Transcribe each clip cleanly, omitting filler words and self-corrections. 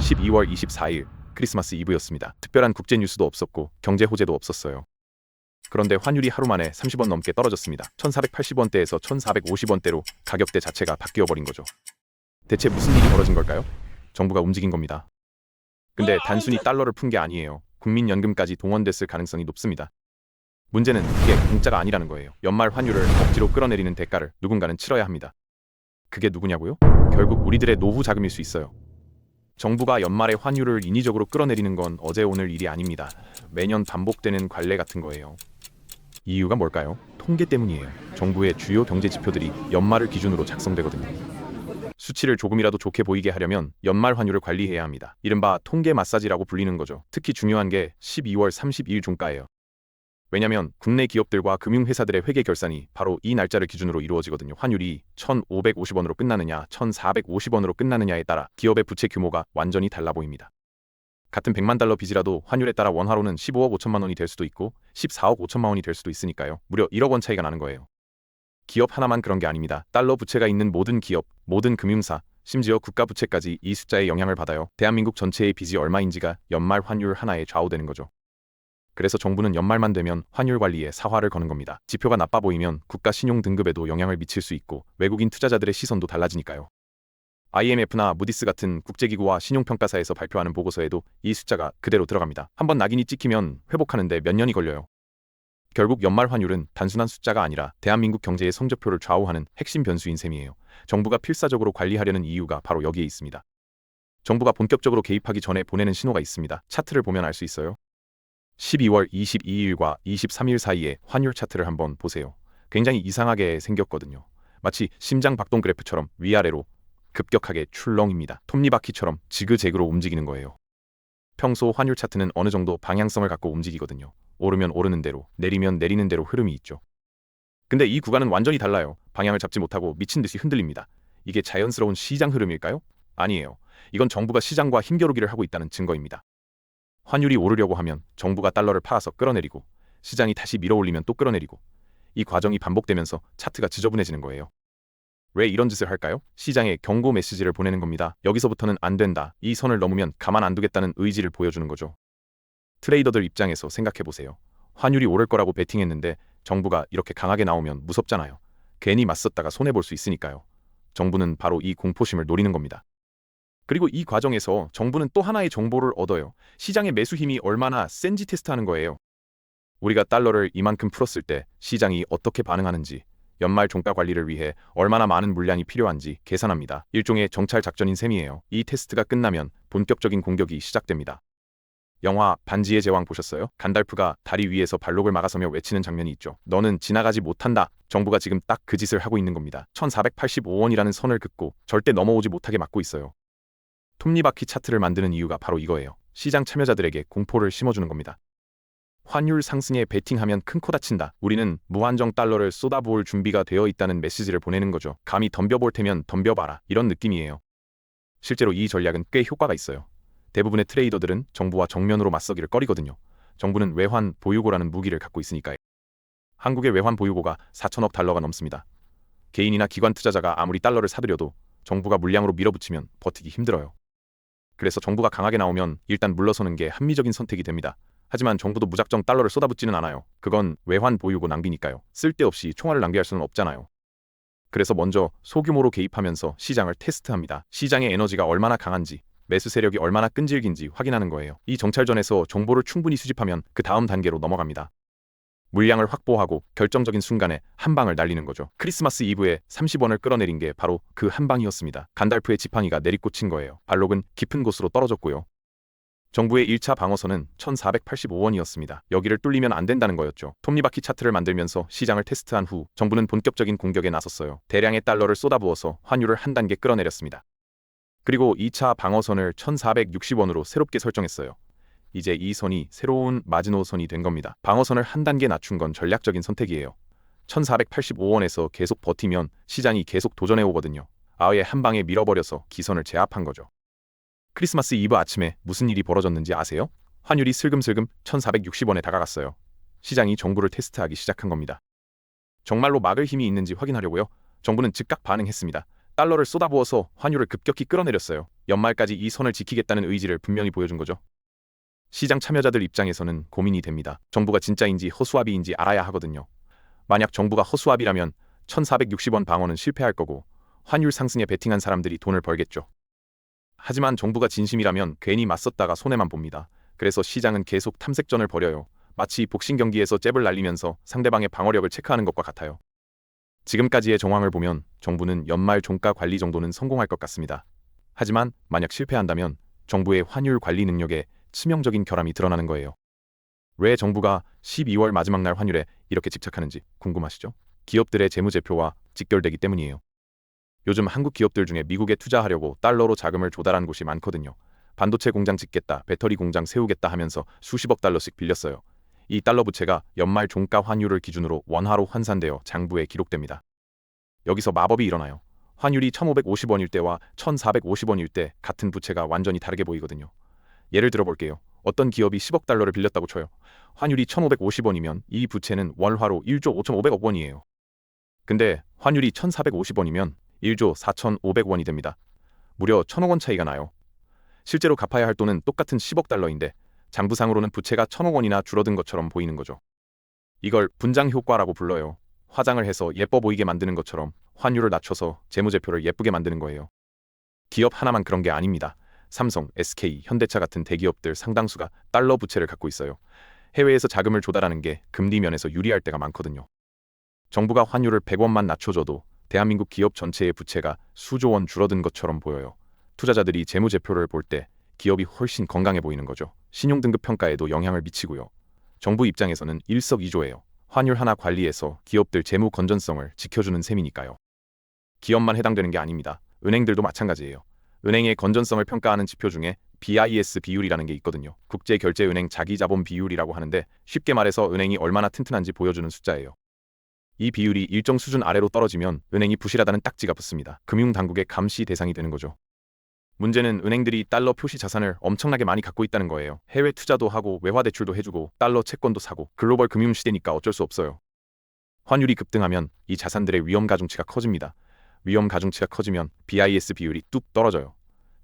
12월 24일 크리스마스 이브였습니다. 특별한 국제 뉴스도 없었고 경제 호재도 없었어요. 그런데 환율이 하루 만에 30원 넘게 떨어졌습니다. 1480원대에서 1450원대로 가격대 자체가 바뀌어버린 거죠. 대체 무슨 일이 벌어진 걸까요? 정부가 움직인 겁니다. 근데 단순히 달러를 푼 게 아니에요. 국민연금까지 동원됐을 가능성이 높습니다. 문제는 그게 공짜가 아니라는 거예요. 연말 환율을 억지로 끌어내리는 대가를 누군가는 치러야 합니다. 그게 누구냐고요? 결국 우리들의 노후 자금일 수 있어요. 정부가 연말에 환율을 인위적으로 끌어내리는 건 어제 오늘 일이 아닙니다. 매년 반복되는 관례 같은 거예요. 이유가 뭘까요? 통계 때문이에요. 정부의 주요 경제 지표들이 연말을 기준으로 작성되거든요. 수치를 조금이라도 좋게 보이게 하려면 연말 환율을 관리해야 합니다. 이른바 통계 마사지라고 불리는 거죠. 특히 중요한 게 12월 30일 종가예요. 왜냐면 국내 기업들과 금융회사들의 회계 결산이 바로 이 날짜를 기준으로 이루어지거든요. 환율이 1,550원으로 끝나느냐 1,450원으로 끝나느냐에 따라 기업의 부채 규모가 완전히 달라 보입니다. 같은 100만 달러 빚이라도 환율에 따라 원화로는 15억 5천만 원이 될 수도 있고 14억 5천만 원이 될 수도 있으니까요. 무려 1억 원 차이가 나는 거예요. 기업 하나만 그런 게 아닙니다. 달러 부채가 있는 모든 기업, 모든 금융사, 심지어 국가 부채까지 이 숫자에 영향을 받아요. 대한민국 전체의 빚이 얼마인지가 연말 환율 하나에 좌우되는 거죠. 그래서 정부는 연말만 되면 환율 관리에 사활을 거는 겁니다. 지표가 나빠 보이면 국가 신용 등급에도 영향을 미칠 수 있고 외국인 투자자들의 시선도 달라지니까요. IMF나 무디스 같은 국제기구와 신용평가사에서 발표하는 보고서에도 이 숫자가 그대로 들어갑니다. 한번 낙인이 찍히면 회복하는데 몇 년이 걸려요. 결국 연말 환율은 단순한 숫자가 아니라 대한민국 경제의 성적표를 좌우하는 핵심 변수인 셈이에요. 정부가 필사적으로 관리하려는 이유가 바로 여기에 있습니다. 정부가 본격적으로 개입하기 전에 보내는 신호가 있습니다. 차트를 보면 알 수 있어요. 12월 22일과 23일 사이에 환율 차트를 한번 보세요. 굉장히 이상하게 생겼거든요. 마치 심장 박동 그래프처럼 위아래로 급격하게 출렁입니다. 톱니바퀴처럼 지그재그로 움직이는 거예요. 평소 환율 차트는 어느 정도 방향성을 갖고 움직이거든요. 오르면 오르는 대로, 내리면 내리는 대로 흐름이 있죠. 근데 이 구간은 완전히 달라요. 방향을 잡지 못하고 미친 듯이 흔들립니다. 이게 자연스러운 시장 흐름일까요? 아니에요. 이건 정부가 시장과 힘겨루기를 하고 있다는 증거입니다. 환율이 오르려고 하면 정부가 달러를 팔아서 끌어내리고 시장이 다시 밀어올리면 또 끌어내리고 이 과정이 반복되면서 차트가 지저분해지는 거예요. 왜 이런 짓을 할까요? 시장에 경고 메시지를 보내는 겁니다. 여기서부터는 안 된다. 이 선을 넘으면 가만 안 두겠다는 의지를 보여주는 거죠. 트레이더들 입장에서 생각해보세요. 환율이 오를 거라고 베팅했는데 정부가 이렇게 강하게 나오면 무섭잖아요. 괜히 맞섰다가 손해볼 수 있으니까요. 정부는 바로 이 공포심을 노리는 겁니다. 그리고 이 과정에서 정부는 또 하나의 정보를 얻어요. 시장의 매수 힘이 얼마나 센지 테스트하는 거예요. 우리가 달러를 이만큼 풀었을 때 시장이 어떻게 반응하는지, 연말 종가 관리를 위해 얼마나 많은 물량이 필요한지 계산합니다. 일종의 정찰 작전인 셈이에요. 이 테스트가 끝나면 본격적인 공격이 시작됩니다. 영화 반지의 제왕 보셨어요? 간달프가 다리 위에서 발록을 막아서며 외치는 장면이 있죠. 너는 지나가지 못한다. 정부가 지금 딱 그 짓을 하고 있는 겁니다. 1485원이라는 선을 긋고 절대 넘어오지 못하게 막고 있어요. 톱니바퀴 차트를 만드는 이유가 바로 이거예요. 시장 참여자들에게 공포를 심어주는 겁니다. 환율 상승에 베팅하면 큰 코 다친다. 우리는 무한정 달러를 쏟아부을 준비가 되어 있다는 메시지를 보내는 거죠. 감히 덤벼볼 테면 덤벼봐라. 이런 느낌이에요. 실제로 이 전략은 꽤 효과가 있어요. 대부분의 트레이더들은 정부와 정면으로 맞서기를 꺼리거든요. 정부는 외환 보유고라는 무기를 갖고 있으니까요. 한국의 외환 보유고가 4천억 달러가 넘습니다. 개인이나 기관 투자자가 아무리 달러를 사들여도 정부가 물량으로 밀어붙이면 버티기 힘들어요. 그래서 정부가 강하게 나오면 일단 물러서는 게 합리적인 선택이 됩니다. 하지만 정부도 무작정 달러를 쏟아붓지는 않아요. 그건 외환 보유고 낭비니까요. 쓸데없이 총알을 낭비할 수는 없잖아요. 그래서 먼저 소규모로 개입하면서 시장을 테스트합니다. 시장의 에너지가 얼마나 강한지, 매수 세력이 얼마나 끈질긴지 확인하는 거예요. 이 정찰전에서 정보를 충분히 수집하면 그 다음 단계로 넘어갑니다. 물량을 확보하고 결정적인 순간에 한 방을 날리는 거죠. 크리스마스 이브에 30원을 끌어내린 게 바로 그 한 방이었습니다. 간달프의 지팡이가 내리꽂힌 거예요. 발록은 깊은 곳으로 떨어졌고요. 정부의 1차 방어선은 1485원이었습니다. 여기를 뚫리면 안 된다는 거였죠. 톱니바퀴 차트를 만들면서 시장을 테스트한 후 정부는 본격적인 공격에 나섰어요. 대량의 달러를 쏟아부어서 환율을 한 단계 끌어내렸습니다. 그리고 2차 방어선을 1460원으로 새롭게 설정했어요. 이제 이 선이 새로운 마지노선이 된 겁니다. 방어선을 한 단계 낮춘 건 전략적인 선택이에요. 1485원에서 계속 버티면 시장이 계속 도전해 오거든요. 아예 한 방에 밀어버려서 기선을 제압한 거죠. 크리스마스 이브 아침에 무슨 일이 벌어졌는지 아세요? 환율이 슬금슬금 1460원에 다가갔어요. 시장이 정부를 테스트하기 시작한 겁니다. 정말로 막을 힘이 있는지 확인하려고요. 정부는 즉각 반응했습니다. 달러를 쏟아부어서 환율을 급격히 끌어내렸어요. 연말까지 이 선을 지키겠다는 의지를 분명히 보여준 거죠. 시장 참여자들 입장에서는 고민이 됩니다. 정부가 진짜인지 허수아비인지 알아야 하거든요. 만약 정부가 허수아비라면 1460원 방어는 실패할 거고 환율 상승에 베팅한 사람들이 돈을 벌겠죠. 하지만 정부가 진심이라면 괜히 맞섰다가 손해만 봅니다. 그래서 시장은 계속 탐색전을 벌여요. 마치 복싱 경기에서 잽을 날리면서 상대방의 방어력을 체크하는 것과 같아요. 지금까지의 정황을 보면 정부는 연말 종가 관리 정도는 성공할 것 같습니다. 하지만 만약 실패한다면 정부의 환율 관리 능력에 치명적인 결함이 드러나는 거예요. 왜 정부가 12월 마지막 날 환율에 이렇게 집착하는지 궁금하시죠? 기업들의 재무제표와 직결되기 때문이에요. 요즘 한국 기업들 중에 미국에 투자하려고 달러로 자금을 조달한 곳이 많거든요. 반도체 공장 짓겠다, 배터리 공장 세우겠다 하면서 수십억 달러씩 빌렸어요. 이 달러 부채가 연말 종가 환율을 기준으로 원화로 환산되어 장부에 기록됩니다. 여기서 마법이 일어나요. 환율이 1550원일 때와 1450원일 때 같은 부채가 완전히 다르게 보이거든요. 예를 들어 볼게요. 어떤 기업이 10억 달러를 빌렸다고 쳐요. 환율이 1550원이면 이 부채는 월화로 1조 5500억 원이에요. 근데 환율이 1450원이면 1조 4500원이 됩니다. 무려 1000억 원 차이가 나요. 실제로 갚아야 할 돈은 똑같은 10억 달러인데 장부상으로는 부채가 1000억 원이나 줄어든 것처럼 보이는 거죠. 이걸 분장 효과라고 불러요. 화장을 해서 예뻐 보이게 만드는 것처럼 환율을 낮춰서 재무제표를 예쁘게 만드는 거예요. 기업 하나만 그런 게 아닙니다. 삼성, SK, 현대차 같은 대기업들 상당수가 달러 부채를 갖고 있어요. 해외에서 자금을 조달하는 게 금리 면에서 유리할 때가 많거든요. 정부가 환율을 100원만 낮춰줘도 대한민국 기업 전체의 부채가 수조 원 줄어든 것처럼 보여요. 투자자들이 재무제표를 볼 때 기업이 훨씬 건강해 보이는 거죠. 신용등급 평가에도 영향을 미치고요. 정부 입장에서는 일석이조예요. 환율 하나 관리해서 기업들 재무 건전성을 지켜주는 셈이니까요. 기업만 해당되는 게 아닙니다. 은행들도 마찬가지예요. 은행의 건전성을 평가하는 지표 중에 BIS 비율이라는 게 있거든요. 국제결제은행 자기자본 비율이라고 하는데 쉽게 말해서 은행이 얼마나 튼튼한지 보여주는 숫자예요. 이 비율이 일정 수준 아래로 떨어지면 은행이 부실하다는 딱지가 붙습니다. 금융당국의 감시 대상이 되는 거죠. 문제는 은행들이 달러 표시 자산을 엄청나게 많이 갖고 있다는 거예요. 해외 투자도 하고 외화 대출도 해주고 달러 채권도 사고 글로벌 금융 시대니까 어쩔 수 없어요. 환율이 급등하면 이 자산들의 위험 가중치가 커집니다. 위험 가중치가 커지면 BIS 비율이 뚝 떨어져요.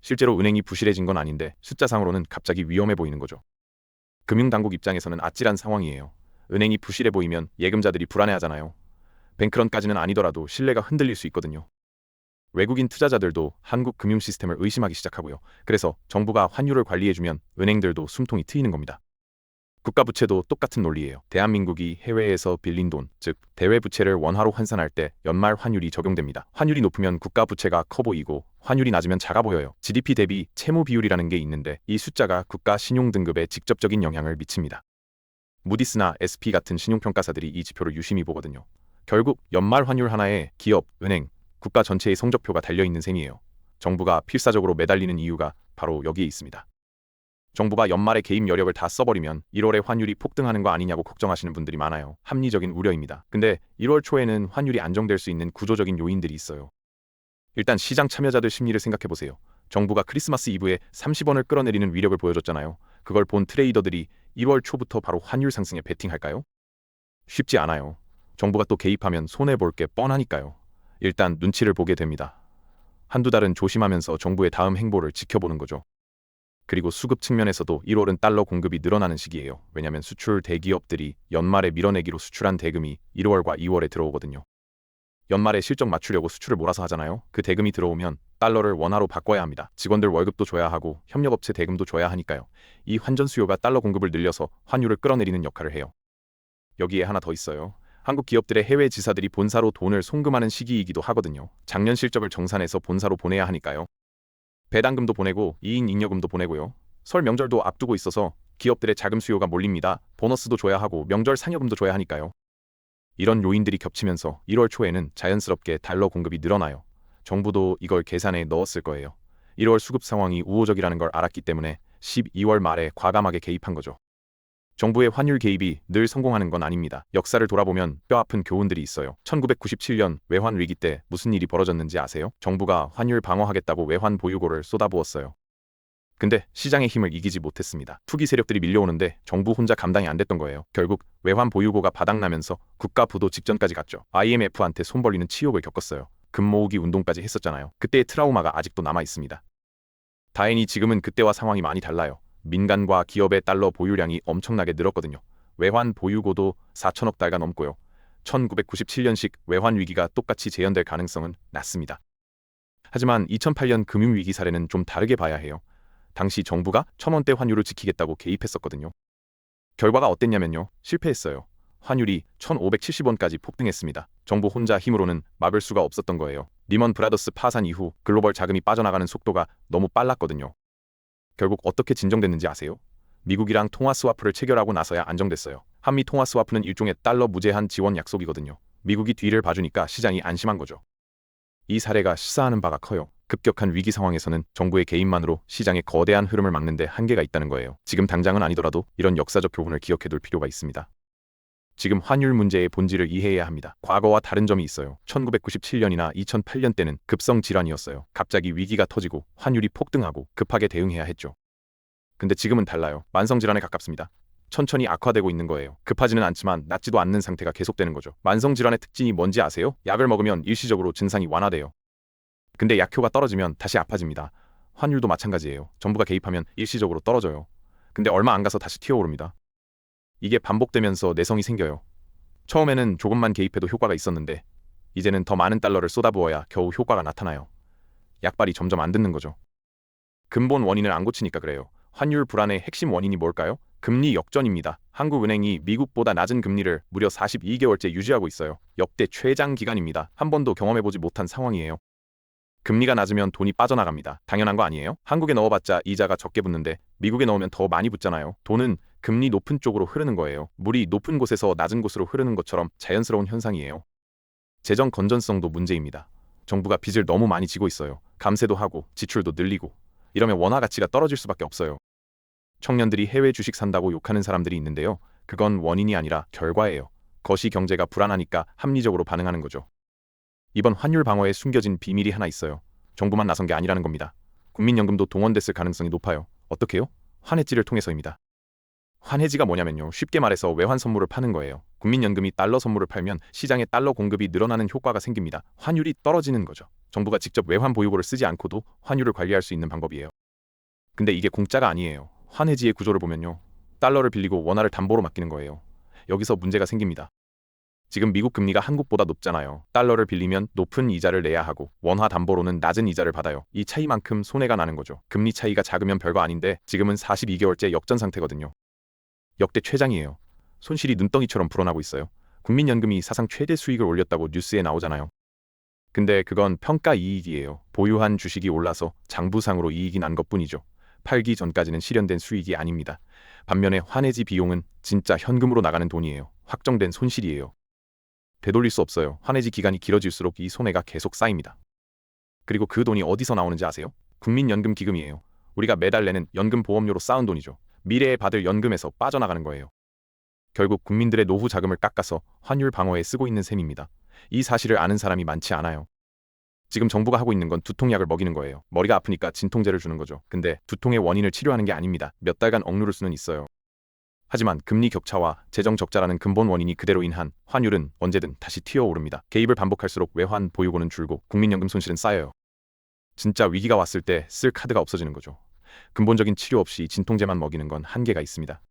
실제로 은행이 부실해진 건 아닌데 숫자상으로는 갑자기 위험해 보이는 거죠. 금융당국 입장에서는 아찔한 상황이에요. 은행이 부실해 보이면 예금자들이 불안해하잖아요. 뱅크런까지는 아니더라도 신뢰가 흔들릴 수 있거든요. 외국인 투자자들도 한국 금융 시스템을 의심하기 시작하고요. 그래서 정부가 환율을 관리해주면 은행들도 숨통이 트이는 겁니다. 국가 부채도 똑같은 논리예요. 대한민국이 해외에서 빌린 돈, 즉 대외 부채를 원화로 환산할 때 연말 환율이 적용됩니다. 환율이 높으면 국가 부채가 커 보이고 환율이 낮으면 작아 보여요. GDP 대비 채무 비율이라는 게 있는데 이 숫자가 국가 신용 등급에 직접적인 영향을 미칩니다. 무디스나 S&P 같은 신용평가사들이 이 지표를 유심히 보거든요. 결국 연말 환율 하나에 기업, 은행, 국가 전체의 성적표가 달려있는 셈이에요. 정부가 필사적으로 매달리는 이유가 바로 여기에 있습니다. 정부가 연말에 개입 여력을 다 써버리면 1월에 환율이 폭등하는 거 아니냐고 걱정하시는 분들이 많아요. 합리적인 우려입니다. 근데 1월 초에는 환율이 안정될 수 있는 구조적인 요인들이 있어요. 일단 시장 참여자들 심리를 생각해보세요. 정부가 크리스마스 이브에 30원을 끌어내리는 위력을 보여줬잖아요. 그걸 본 트레이더들이 1월 초부터 바로 환율 상승에 베팅할까요? 쉽지 않아요. 정부가 또 개입하면 손해볼 게 뻔하니까요. 일단 눈치를 보게 됩니다. 한두 달은 조심하면서 정부의 다음 행보를 지켜보는 거죠. 그리고 수급 측면에서도 1월은 달러 공급이 늘어나는 시기예요. 왜냐하면 수출 대기업들이 연말에 밀어내기로 수출한 대금이 1월과 2월에 들어오거든요. 연말에 실적 맞추려고 수출을 몰아서 하잖아요. 그 대금이 들어오면 달러를 원화로 바꿔야 합니다. 직원들 월급도 줘야 하고 협력업체 대금도 줘야 하니까요. 이 환전 수요가 달러 공급을 늘려서 환율을 끌어내리는 역할을 해요. 여기에 하나 더 있어요. 한국 기업들의 해외 지사들이 본사로 돈을 송금하는 시기이기도 하거든요. 작년 실적을 정산해서 본사로 보내야 하니까요. 배당금도 보내고 이인 잉여금도 보내고요. 설 명절도 앞두고 있어서 기업들의 자금 수요가 몰립니다. 보너스도 줘야 하고 명절 상여금도 줘야 하니까요. 이런 요인들이 겹치면서 1월 초에는 자연스럽게 달러 공급이 늘어나요. 정부도 이걸 계산에 넣었을 거예요. 1월 수급 상황이 우호적이라는 걸 알았기 때문에 12월 말에 과감하게 개입한 거죠. 정부의 환율 개입이 늘 성공하는 건 아닙니다. 역사를 돌아보면 뼈아픈 교훈들이 있어요. 1997년 외환 위기 때 무슨 일이 벌어졌는지 아세요? 정부가 환율 방어하겠다고 외환 보유고를 쏟아부었어요. 근데 시장의 힘을 이기지 못했습니다. 투기 세력들이 밀려오는데 정부 혼자 감당이 안 됐던 거예요. 결국 외환 보유고가 바닥나면서 국가 부도 직전까지 갔죠. IMF한테 손 벌리는 치욕을 겪었어요. 금 모으기 운동까지 했었잖아요. 그때의 트라우마가 아직도 남아 있습니다. 다행히 지금은 그때와 상황이 많이 달라요. 민간과 기업의 달러 보유량이 엄청나게 늘었거든요. 외환 보유고도 4천억 달러가 넘고요. 1997년식 외환 위기가 똑같이 재현될 가능성은 낮습니다. 하지만 2008년 금융위기 사례는 좀 다르게 봐야 해요. 당시 정부가 1,000원대 환율을 지키겠다고 개입했었거든요. 결과가 어땠냐면요. 실패했어요. 환율이 1,570원까지 폭등했습니다. 정부 혼자 힘으로는 막을 수가 없었던 거예요. 리먼 브라더스 파산 이후 글로벌 자금이 빠져나가는 속도가 너무 빨랐거든요. 결국 어떻게 진정됐는지 아세요? 미국이랑 통화 스와프를 체결하고 나서야 안정됐어요. 한미 통화 스와프는 일종의 달러 무제한 지원 약속이거든요. 미국이 뒤를 봐주니까 시장이 안심한 거죠. 이 사례가 시사하는 바가 커요. 급격한 위기 상황에서는 정부의 개입만으로 시장의 거대한 흐름을 막는 데 한계가 있다는 거예요. 지금 당장은 아니더라도 이런 역사적 교훈을 기억해둘 필요가 있습니다. 지금 환율 문제의 본질을 이해해야 합니다. 과거와 다른 점이 있어요. 1997년이나 2008년 때는 급성 질환이었어요. 갑자기 위기가 터지고 환율이 폭등하고 급하게 대응해야 했죠. 근데 지금은 달라요. 만성 질환에 가깝습니다. 천천히 악화되고 있는 거예요. 급하지는 않지만 낫지도 않는 상태가 계속되는 거죠. 만성 질환의 특징이 뭔지 아세요? 약을 먹으면 일시적으로 증상이 완화돼요. 근데 약효가 떨어지면 다시 아파집니다. 환율도 마찬가지예요. 정부가 개입하면 일시적으로 떨어져요. 근데 얼마 안 가서 다시 튀어오릅니다. 이게 반복되면서 내성이 생겨요. 처음에는 조금만 개입해도 효과가 있었는데 이제는 더 많은 달러를 쏟아부어야 겨우 효과가 나타나요. 약발이 점점 안 듣는 거죠. 근본 원인을 안 고치니까 그래요. 환율 불안의 핵심 원인이 뭘까요? 금리 역전입니다. 한국은행이 미국보다 낮은 금리를 무려 42개월째 유지하고 있어요. 역대 최장 기간입니다. 한 번도 경험해보지 못한 상황이에요. 금리가 낮으면 돈이 빠져나갑니다. 당연한 거 아니에요? 한국에 넣어봤자 이자가 적게 붙는데 미국에 넣으면 더 많이 붙잖아요. 돈은 금리 높은 쪽으로 흐르는 거예요. 물이 높은 곳에서 낮은 곳으로 흐르는 것처럼 자연스러운 현상이에요. 재정 건전성도 문제입니다. 정부가 빚을 너무 많이 지고 있어요. 감세도 하고 지출도 늘리고 이러면 원화 가치가 떨어질 수밖에 없어요. 청년들이 해외 주식 산다고 욕하는 사람들이 있는데요. 그건 원인이 아니라 결과예요. 거시 경제가 불안하니까 합리적으로 반응하는 거죠. 이번 환율 방어에 숨겨진 비밀이 하나 있어요. 정부만 나선 게 아니라는 겁니다. 국민연금도 동원됐을 가능성이 높아요. 어떻게요? 환해지를 통해서입니다. 환해지가 뭐냐면요. 쉽게 말해서 외환 선물을 파는 거예요. 국민연금이 달러 선물을 팔면 시장에 달러 공급이 늘어나는 효과가 생깁니다. 환율이 떨어지는 거죠. 정부가 직접 외환 보유고를 쓰지 않고도 환율을 관리할 수 있는 방법이에요. 근데 이게 공짜가 아니에요. 환해지의 구조를 보면요. 달러를 빌리고 원화를 담보로 맡기는 거예요. 여기서 문제가 생깁니다. 지금 미국 금리가 한국보다 높잖아요. 달러를 빌리면 높은 이자를 내야 하고 원화 담보로는 낮은 이자를 받아요. 이 차이만큼 손해가 나는 거죠. 금리 차이가 작으면 별거 아닌데 지금은 42개월째 역전 상태거든요. 역대 최장이에요. 손실이 눈덩이처럼 불어나고 있어요. 국민연금이 사상 최대 수익을 올렸다고 뉴스에 나오잖아요. 근데 그건 평가 이익이에요. 보유한 주식이 올라서 장부상으로 이익이 난 것뿐이죠. 팔기 전까지는 실현된 수익이 아닙니다. 반면에 환해지 비용은 진짜 현금으로 나가는 돈이에요. 확정된 손실이에요. 되돌릴 수 없어요. 환해지 기간이 길어질수록 이 손해가 계속 쌓입니다. 그리고 그 돈이 어디서 나오는지 아세요? 국민연금 기금이에요. 우리가 매달 내는 연금 보험료로 쌓은 돈이죠. 미래에 받을 연금에서 빠져나가는 거예요. 결국 국민들의 노후 자금을 깎아서 환율 방어에 쓰고 있는 셈입니다. 이 사실을 아는 사람이 많지 않아요. 지금 정부가 하고 있는 건 두통약을 먹이는 거예요. 머리가 아프니까 진통제를 주는 거죠. 근데 두통의 원인을 치료하는 게 아닙니다. 몇 달간 억누를 수는 있어요. 하지만 금리 격차와 재정 적자라는 근본 원인이 그대로인 한 환율은 언제든 다시 튀어오릅니다. 개입을 반복할수록 외환 보유고는 줄고 국민연금 손실은 쌓여요. 진짜 위기가 왔을 때 쓸 카드가 없어지는 거죠. 근본적인 치료 없이 진통제만 먹이는 건 한계가 있습니다.